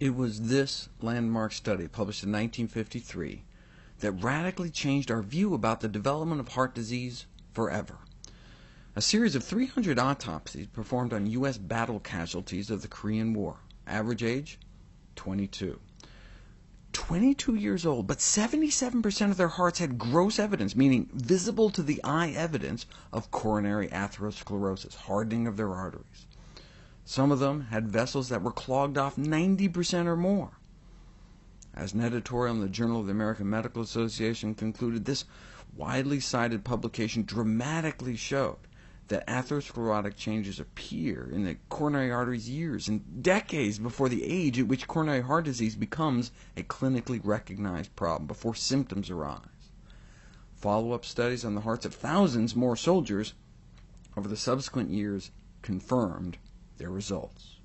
It was this landmark study, published in 1953, that radically changed our view about the development of heart disease forever. A series of 300 autopsies performed on U.S. battle casualties of the Korean War. Average age, 22. 22 years old, but 77% of their hearts had gross evidence, meaning visible to the eye evidence, of coronary atherosclerosis, hardening of their arteries. Some of them had vessels that were clogged off 90% or more. As an editorial in the Journal of the American Medical Association concluded, this widely cited publication dramatically showed that atherosclerotic changes appear in the coronary arteries years and decades before the age at which coronary heart disease becomes a clinically recognized problem, before symptoms arise. Follow-up studies on the hearts of thousands more soldiers over the subsequent years confirmed their results.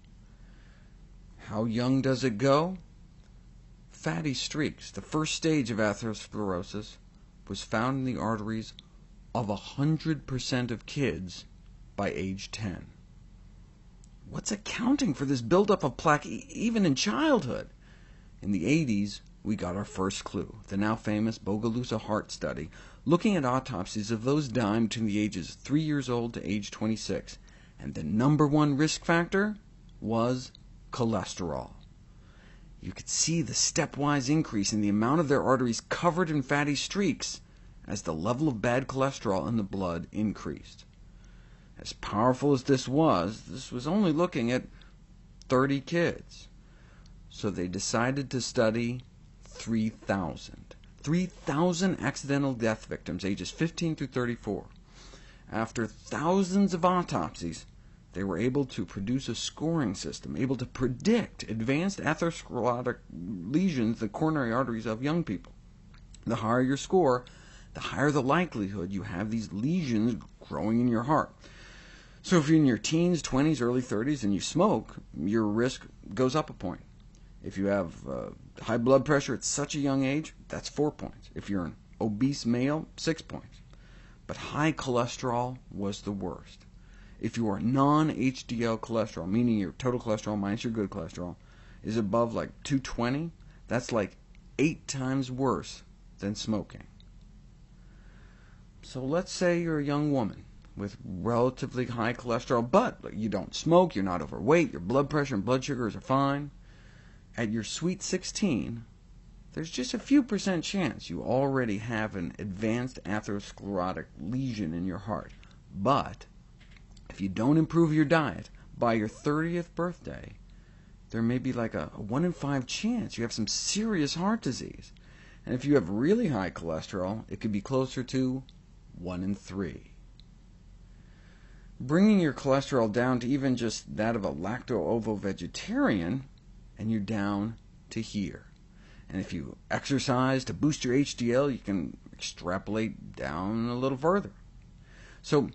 How young does it go? Fatty streaks, the first stage of atherosclerosis, was found in the arteries of 100% of kids by age 10. What's accounting for this buildup of plaque even in childhood? In the 80s, we got our first clue, the now famous Bogalusa heart study, looking at autopsies of those dying between the ages of 3 years old to age 26, and the #1 risk factor was cholesterol. You could see the stepwise increase in the amount of their arteries covered in fatty streaks as the level of bad cholesterol in the blood increased. As powerful as this was only looking at 30 kids. So they decided to study 3,000. 3,000 accidental death victims, ages 15 through 34. After thousands of autopsies, they were able to produce a scoring system, able to predict advanced atherosclerotic lesions in the coronary arteries of young people. The higher your score, the higher the likelihood you have these lesions growing in your heart. So if you're in your teens, 20s, early 30s, and you smoke, your risk goes up a point. If you have high blood pressure at such a young age, that's 4 points. If you're an obese male, 6 points. But high cholesterol was the worst. If your non-HDL cholesterol, meaning your total cholesterol minus your good cholesterol, is above like 220, that's like 8 times worse than smoking. So let's say you're a young woman with relatively high cholesterol, but you don't smoke, you're not overweight, your blood pressure and blood sugars are fine. At your sweet 16, there's just a few % chance you already have an advanced atherosclerotic lesion in your heart. But if you don't improve your diet, by your 30th birthday, there may be like a 1 in 5 chance you have some serious heart disease. And if you have really high cholesterol, it could be closer to 1 in 3. Bringing your cholesterol down to even just that of a lacto-ovo-vegetarian, and you're down to here. And if you exercise to boost your HDL, you can extrapolate down a little further. So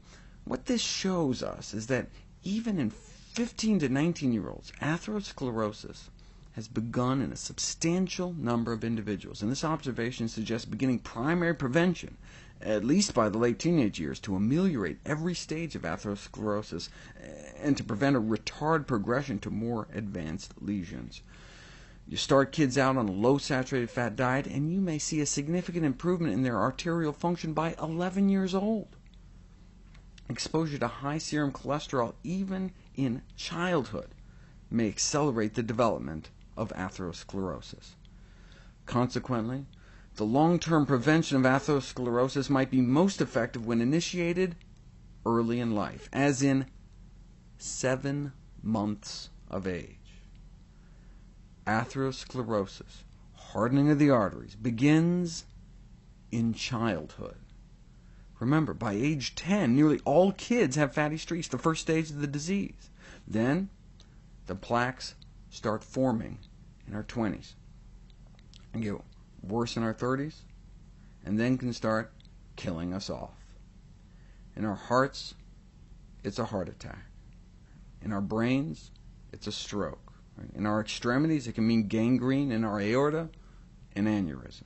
what this shows us is that even in 15 to 19-year-olds, atherosclerosis has begun in a substantial number of individuals, and this observation suggests beginning primary prevention, at least by the late teenage years, to ameliorate every stage of atherosclerosis and to prevent a retard progression to more advanced lesions. You start kids out on a low saturated fat diet, and you may see a significant improvement in their arterial function by 11 years old. Exposure to high serum cholesterol, even in childhood, may accelerate the development of atherosclerosis. Consequently, the long-term prevention of atherosclerosis might be most effective when initiated early in life, as in 7 months of age. Atherosclerosis, hardening of the arteries, begins in childhood. Remember, by age 10, nearly all kids have fatty streaks, the first stage of the disease. Then, the plaques start forming in our 20s, and get worse in our 30s, and then can start killing us off. In our hearts, it's a heart attack. In our brains, it's a stroke. In our extremities, it can mean gangrene. In our aorta, an aneurysm.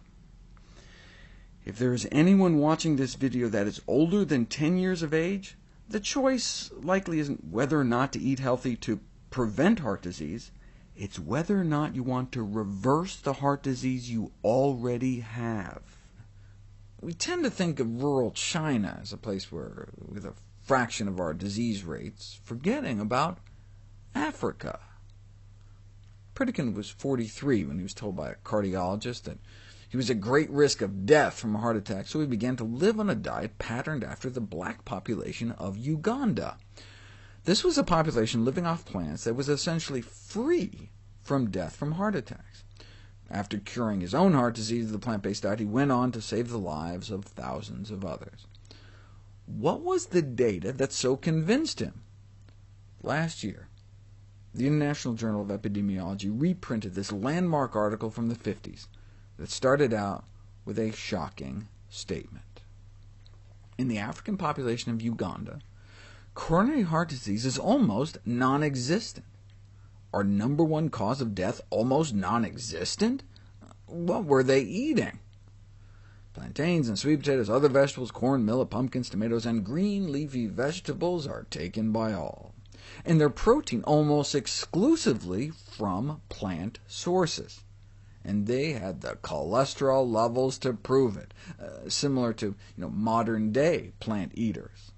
If there is anyone watching this video that is older than 10 years of age, the choice likely isn't whether or not to eat healthy to prevent heart disease. It's whether or not you want to reverse the heart disease you already have. We tend to think of rural China as a place with a fraction of our disease rates, forgetting about Africa. Pritikin was 43 when he was told by a cardiologist that he was at great risk of death from a heart attack, so he began to live on a diet patterned after the black population of Uganda. This was a population living off plants that was essentially free from death from heart attacks. After curing his own heart disease with the plant-based diet, he went on to save the lives of thousands of others. What was the data that so convinced him? Last year, the International Journal of Epidemiology reprinted this landmark article from the 50s that started out with a shocking statement. In the African population of Uganda, coronary heart disease is almost non-existent. Our number one cause of death almost non-existent? What were they eating? Plantains and sweet potatoes, other vegetables, corn, millet, pumpkins, tomatoes, and green leafy vegetables are taken by all, and their protein almost exclusively from plant sources. And they had the cholesterol levels to prove it, similar to modern-day plant eaters.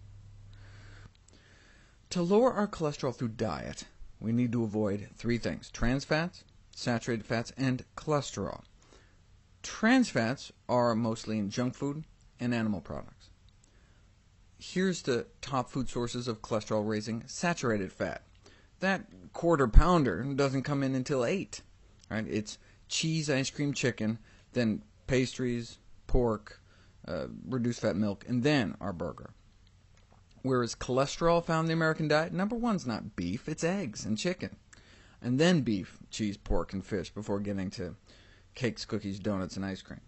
To lower our cholesterol through diet, we need to avoid three things: trans fats, saturated fats, and cholesterol. Trans fats are mostly in junk food and animal products. Here's the top food sources of cholesterol-raising saturated fat. That quarter-pounder doesn't come in until 8. Right? It's cheese, ice cream, chicken, then pastries, pork, reduced-fat milk, and then our burger. Whereas cholesterol found in the American diet, number one's not beef, it's eggs and chicken, and then beef, cheese, pork, and fish, before getting to cakes, cookies, donuts, and ice cream.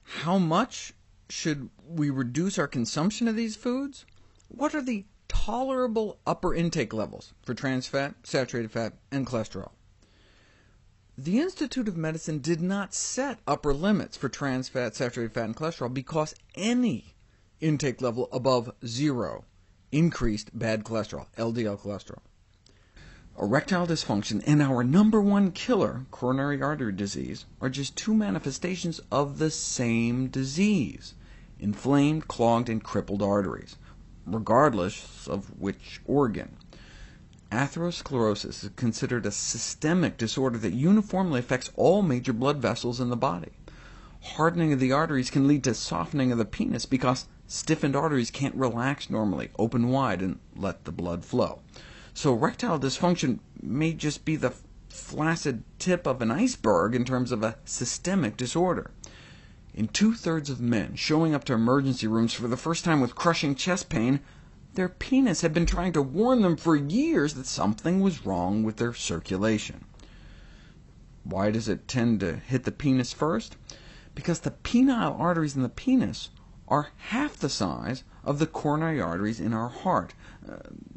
How much should we reduce our consumption of these foods? What are the tolerable upper intake levels for trans fat, saturated fat, and cholesterol? The Institute of Medicine did not set upper limits for trans fat, saturated fat, and cholesterol because any intake level above 0 increased bad cholesterol, LDL cholesterol. Erectile dysfunction and our number one killer, coronary artery disease, are just two manifestations of the same disease: inflamed, clogged, and crippled arteries, regardless of which organ. Atherosclerosis is considered a systemic disorder that uniformly affects all major blood vessels in the body. Hardening of the arteries can lead to softening of the penis because stiffened arteries can't relax normally, open wide, and let the blood flow. So erectile dysfunction may just be the flaccid tip of an iceberg in terms of a systemic disorder. In 2/3 of men showing up to emergency rooms for the first time with crushing chest pain, their penis had been trying to warn them for years that something was wrong with their circulation. Why does it tend to hit the penis first? Because the penile arteries in the penis are half the size of the coronary arteries in our heart.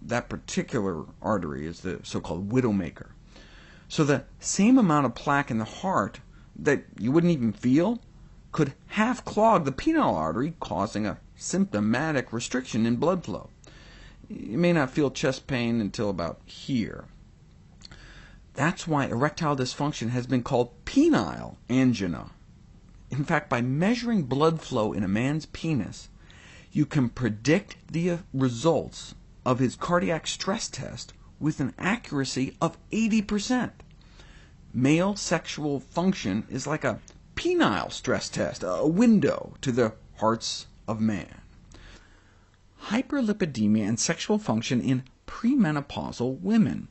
That particular artery is the so-called widowmaker. So the same amount of plaque in the heart that you wouldn't even feel could half clog the penile artery, causing a symptomatic restriction in blood flow. You may not feel chest pain until about here. That's why erectile dysfunction has been called penile angina. In fact, by measuring blood flow in a man's penis, you can predict the results of his cardiac stress test with an accuracy of 80%. Male sexual function is like a penile stress test, a window to the hearts of man. Hyperlipidemia and sexual function in premenopausal women.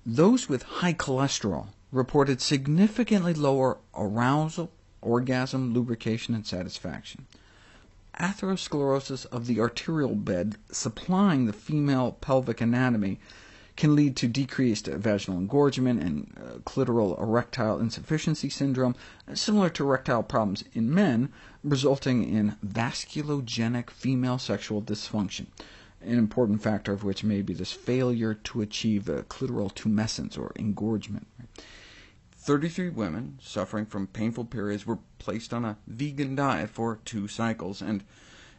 Those with high cholesterol reported significantly lower arousal, orgasm, lubrication, and satisfaction. Atherosclerosis of the arterial bed supplying the female pelvic anatomy can lead to decreased vaginal engorgement and clitoral erectile insufficiency syndrome, similar to erectile problems in men, resulting in vasculogenic female sexual dysfunction, an important factor of which may be this failure to achieve clitoral tumescence, or engorgement. 33 women suffering from painful periods were placed on a vegan diet for 2 cycles and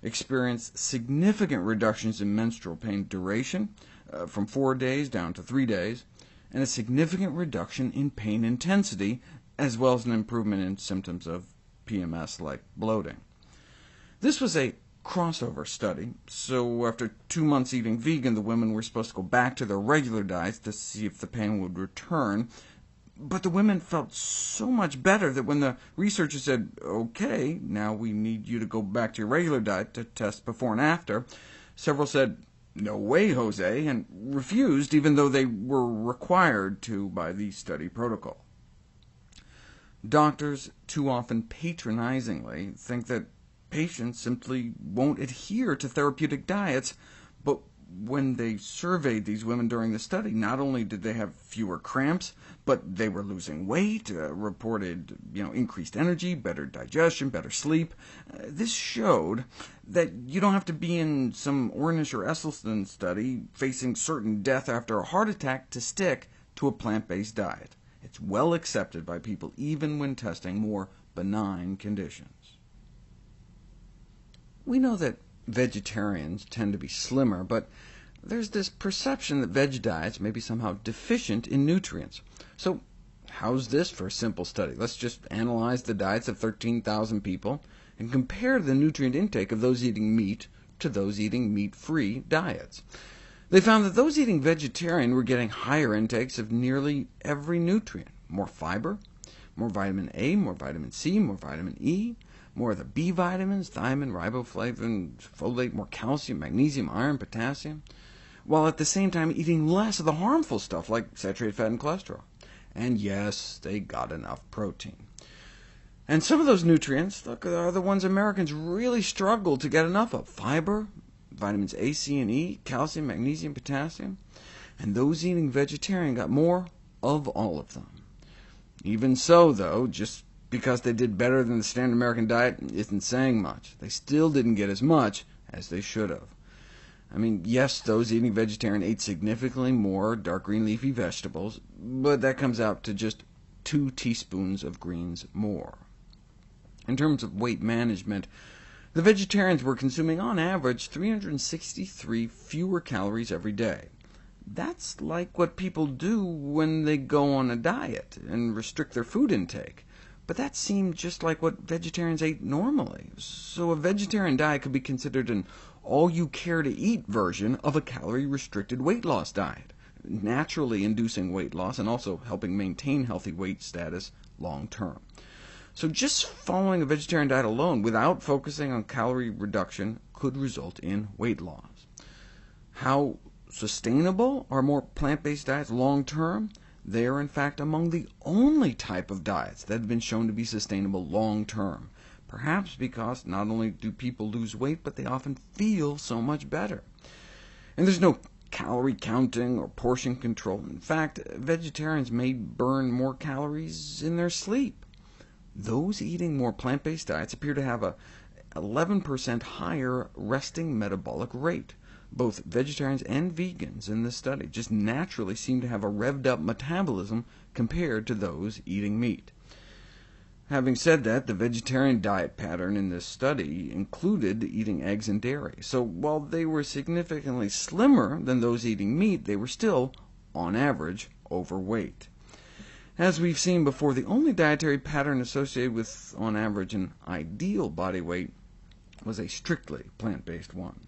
experienced significant reductions in menstrual pain duration, from 4 days down to 3 days, and a significant reduction in pain intensity, as well as an improvement in symptoms of PMS like bloating. This was a crossover study, so after 2 months eating vegan, the women were supposed to go back to their regular diets to see if the pain would return. But the women felt so much better that when the researchers said, "OK, now we need you to go back to your regular diet to test before and after," several said, "No way, Jose," and refused, even though they were required to by the study protocol. Doctors too often patronizingly think that patients simply won't adhere to therapeutic diets, but when they surveyed these women during the study, not only did they have fewer cramps, but they were losing weight, reported increased energy, better digestion, better sleep. This showed that you don't have to be in some Ornish or Esselstyn study facing certain death after a heart attack to stick to a plant-based diet. It's well accepted by people even when testing more benign conditions. We know that vegetarians tend to be slimmer, but there's this perception that veg diets may be somehow deficient in nutrients. So how's this for a simple study? Let's just analyze the diets of 13,000 people and compare the nutrient intake of those eating meat to those eating meat-free diets. They found that those eating vegetarian were getting higher intakes of nearly every nutrient: more fiber, more vitamin A, more vitamin C, more vitamin E, more of the B vitamins, thiamine, riboflavin, folate, more calcium, magnesium, iron, potassium, while at the same time eating less of the harmful stuff like saturated fat and cholesterol. And yes, they got enough protein. And some of those nutrients, look, are the ones Americans really struggle to get enough of: fiber, vitamins A, C, and E, calcium, magnesium, potassium. And those eating vegetarian got more of all of them. Even so, though, just because they did better than the standard American diet isn't saying much. They still didn't get as much as they should have. I mean, yes, those eating vegetarian ate significantly more dark green leafy vegetables, but that comes out to just 2 teaspoons of greens more. In terms of weight management, the vegetarians were consuming on average 363 fewer calories every day. That's like what people do when they go on a diet and restrict their food intake. But that seemed just like what vegetarians ate normally. So a vegetarian diet could be considered an all-you-care-to-eat version of a calorie-restricted weight loss diet, naturally inducing weight loss and also helping maintain healthy weight status long-term. So just following a vegetarian diet alone without focusing on calorie reduction could result in weight loss. How sustainable are more plant-based diets long-term? They are, in fact, among the only type of diets that have been shown to be sustainable long-term, perhaps because not only do people lose weight, but they often feel so much better. And there's no calorie counting or portion control. In fact, vegetarians may burn more calories in their sleep. Those eating more plant-based diets appear to have a 11% higher resting metabolic rate. Both vegetarians and vegans in this study just naturally seem to have a revved-up metabolism compared to those eating meat. Having said that, the vegetarian diet pattern in this study included eating eggs and dairy, so while they were significantly slimmer than those eating meat, they were still, on average, overweight. As we've seen before, the only dietary pattern associated with, on average, an ideal body weight was a strictly plant-based one.